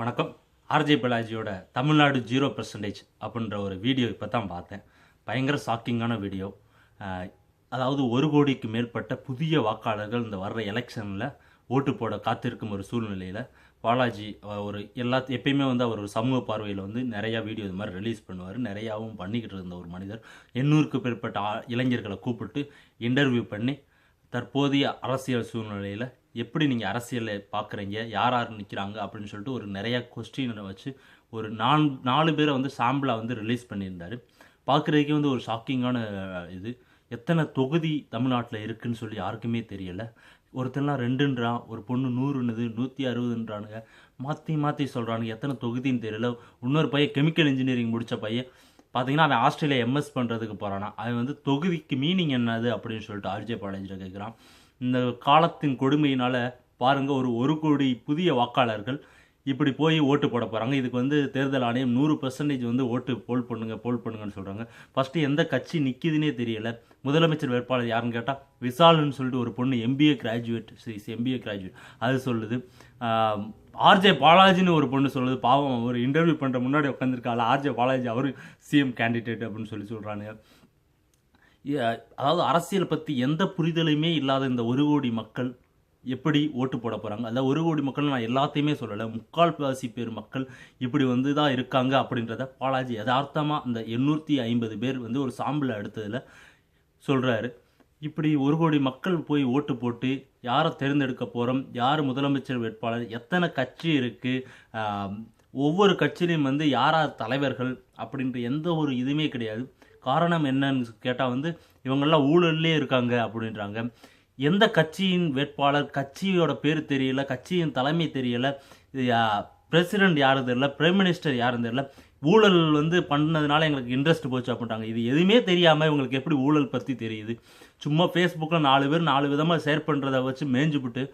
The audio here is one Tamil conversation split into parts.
வணக்கம். ஆர்ஜே பாலாஜியோட தமிழ்நாடு 0% அப்படின்ற ஒரு வீடியோ இப்போ தான் பார்த்தேன். பயங்கர ஷாக்கிங்கான வீடியோ. அதாவது 1 கோடிக்கு மேற்பட்ட புதிய வாக்காளர்கள் இந்த வர்ற எலெக்ஷனில் ஓட்டு போட காத்திருக்கும் ஒரு சூழ்நிலையில் பாலாஜி எப்பயுமே அவர் ஒரு சமூக பார்வையில் நிறையா வீடியோ இது மாதிரி ரிலீஸ் பண்ணுவார். நிறையாவும் பண்ணிக்கிட்டு இருந்த ஒரு மனிதர் 800க்கு மேற்பட்ட இளைஞர்களை கூப்பிட்டு இன்டர்வியூ பண்ணி தற்போதைய அரசியல் சூழ்நிலையில் எப்படி நீங்கள் அரசியலை பார்க்குறீங்க, யார் யார் நிற்கிறாங்க அப்படின்னு சொல்லிட்டு ஒரு நிறையா கொஸ்டினை வச்சு ஒரு 4 பேரை சாம்பிளாக ரிலீஸ் பண்ணியிருந்தார். பார்க்குறதுக்கே ஒரு ஷாக்கிங்கான இது. எத்தனை தொகுதி தமிழ்நாட்டில் இருக்குதுன்னு சொல்லி யாருக்குமே தெரியலை. ஒருத்தர்லாம் 2ன்றான், ஒரு பொண்ணு 100ன்னுது, 160ன்றானுங்க, மாற்றி சொல்கிறானுங்க. எத்தனை தொகுதின்னு தெரியல. இன்னொரு பையன் கெமிக்கல் இன்ஜினியரிங் முடித்த பையன் பார்த்தீங்கன்னா அவன் ஆஸ்திரேலியா எம்எஸ் பண்ணுறதுக்கு போகிறானா. அவன் தொகுதிக்கு மீனிங் என்னது அப்படின்னு சொல்லிட்டு ஆர்ஜே பாலாஜியில் கேட்குறான். இந்த காலத்தின் கொடுமையினால் பாருங்கள், ஒரு 1 கோடி புதிய வாக்காளர்கள் இப்படி போய் ஓட்டு போட போகிறாங்க. இதுக்கு தேர்தல் ஆணையம் 100% ஓட்டு போல் பண்ணுங்கன்னு சொல்கிறாங்க. ஃபஸ்ட்டு எந்த கட்சி நிற்கிதுன்னே தெரியலை. முதலமைச்சர் வேட்பாளர் யாருன்னு கேட்டால் விசால்னு சொல்லிட்டு ஒரு பொண்ணு எம்பிஏ கிராஜுவேட் அது சொல்லுது. ஆர்ஜே பாலாஜின்னு ஒரு பொண்ணு சொல்லுது. பாவம், ஒரு இன்டர்வியூ பண்ணுற முன்னாடி உட்காந்துருக்காள் ஆர்ஜே பாலாஜி, அவர் சிஎம் கேண்டிடேட் அப்படின்னு சொல்கிறாங்க. அதாவது அரசியல் பற்றி எந்த புரிதலுமே இல்லாத இந்த 1 கோடி மக்கள் எப்படி ஓட்டு போட போகிறாங்க. அதாவது 1 கோடி மக்கள் நான் எல்லாத்தையுமே சொல்லலை, 3/4 பேர் மக்கள் இப்படி தான் இருக்காங்க அப்படின்றத பாலாஜி யதார்த்தமாக இந்த 850 பேர் ஒரு சாம்பிளை எடுத்ததில் சொல்கிறாரு. இப்படி 1 கோடி மக்கள் போய் ஓட்டு போட்டு யாரை தேர்ந்தெடுக்க போகிறோம், யார் முதலமைச்சர் வேட்பாளர், எத்தனை கட்சி இருக்குது, ஒவ்வொரு கட்சியிலையும் யார் தலைவர்கள் அப்படின்ற எந்த ஒரு இதுவுமே கிடையாது. காரணம் என்னன்னு கேட்டால் இவங்கெல்லாம் ஊழல்லே இருக்காங்க அப்படின்றாங்க. எந்த கட்சியின் வேட்பாளர், கட்சியோட பேர் தெரியல, கட்சியின் தலைமை தெரியலை, பிரசிடென்ட் யாரும் தெரியல, பிரைம் மினிஸ்டர் யாரும் தெரியல. ஊழல் பண்ணதுனால எங்களுக்கு இன்ட்ரெஸ்ட் போச்சு அப்படின்ட்டாங்க. இது எதுவுமே தெரியாமல் இவங்களுக்கு எப்படி ஊழல் பற்றி தெரியுது? சும்மா ஃபேஸ்புக்கில் 4 பேர் 4 விதமாக ஷேர் பண்ணுறதை வச்சு மேய்ஞ்சுபிட்டு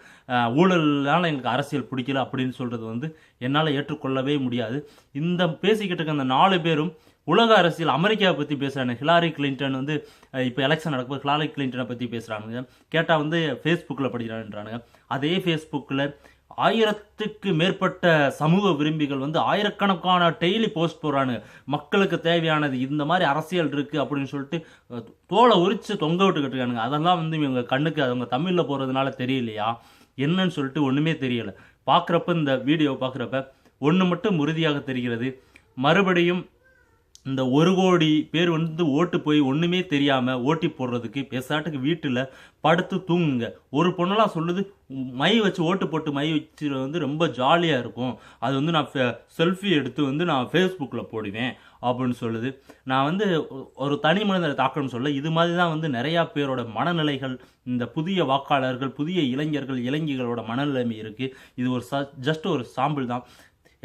ஊழல்னால எங்களுக்கு அரசியல் பிடிக்கல அப்படின்னு சொல்கிறது என்னால் ஏற்றுக்கொள்ளவே முடியாது. இந்த பேசிக்கிட்டு இருக்க அந்த 4 பேரும் உலக அரசியல் அமெரிக்காவை பற்றி பேசுகிறாங்க. ஹிலாரி கிளின்டன் இப்போ எலெக்ஷன் நடக்கும்போது ஹிலாரி கிளின்டனை பற்றி பேசுகிறானுங்க. கேட்டால் ஃபேஸ்புக்கில் படிக்கிறான்றானுங்க. அதே ஃபேஸ்புக்கில் 1000க்கு மேற்பட்ட சமூக விரும்பிகள் ஆயிரக்கணக்கான டெய்லி போஸ்ட் போடுறானுங்க. மக்களுக்கு தேவையானது இந்த மாதிரி அரசியல் இருக்குது அப்படின்னு சொல்லிட்டு தோலை உரித்து தொங்க விட்டுக்கிட்டு இருக்கானுங்க. அதெல்லாம் இவங்க கண்ணுக்கு அவங்க தமிழில் போகிறதுனால தெரியலையா என்னன்னு சொல்லிட்டு ஒன்றுமே தெரியலை. பார்க்குறப்ப இந்த வீடியோ பார்க்குறப்ப ஒன்று மட்டும் உறுதியாக தெரிகிறது. மறுபடியும் இந்த 1 கோடி பேர் ஓட்டு போய் ஒன்றுமே தெரியாமல் ஓட்டி போடுறதுக்கு பேசாட்டுக்கு வீட்டில் படுத்து தூங்குங்க. ஒரு பொண்ணெல்லாம் சொல்லுது, மை வச்சு ஓட்டு போட்டு மை வச்சு ரொம்ப ஜாலியாக இருக்கும், அது நான் செல்ஃபி எடுத்து நான் ஃபேஸ்புக்கில் போடுவேன் அப்படின்னு சொல்லுது. நான் ஒரு தனி மனிதரை தாக்கணும்னு சொல்ல, இது மாதிரி தான் நிறையா பேரோட மனநிலைகள், இந்த புதிய வாக்காளர்கள், புதிய இளைஞர்களோட மனநிலைமை இருக்குது. இது ஒரு ஜஸ்ட் ஒரு சாம்பிள் தான்.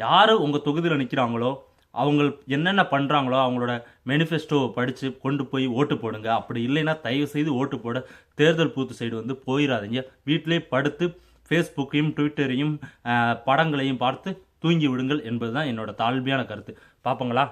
யார் உங்கள் தொகுதியில் நிற்கிறாங்களோ அவங்க என்னென்ன பண்ணுறாங்களோ அவங்களோட மேனிஃபெஸ்டோ படித்து கொண்டு போய் ஓட்டு போடுங்க. அப்படி இல்லைன்னா தயவு செய்து ஓட்டு போட தேர்தல் பூத்து சைடு போயிடாதீங்க. வீட்டிலே படுத்து ஃபேஸ்புக்கையும் ட்விட்டரையும் படங்களையும் பார்த்து தூங்கி விடுங்கள் என்பது தான் என்னோட தாழ்மையான கருத்து. பார்ப்போங்களா?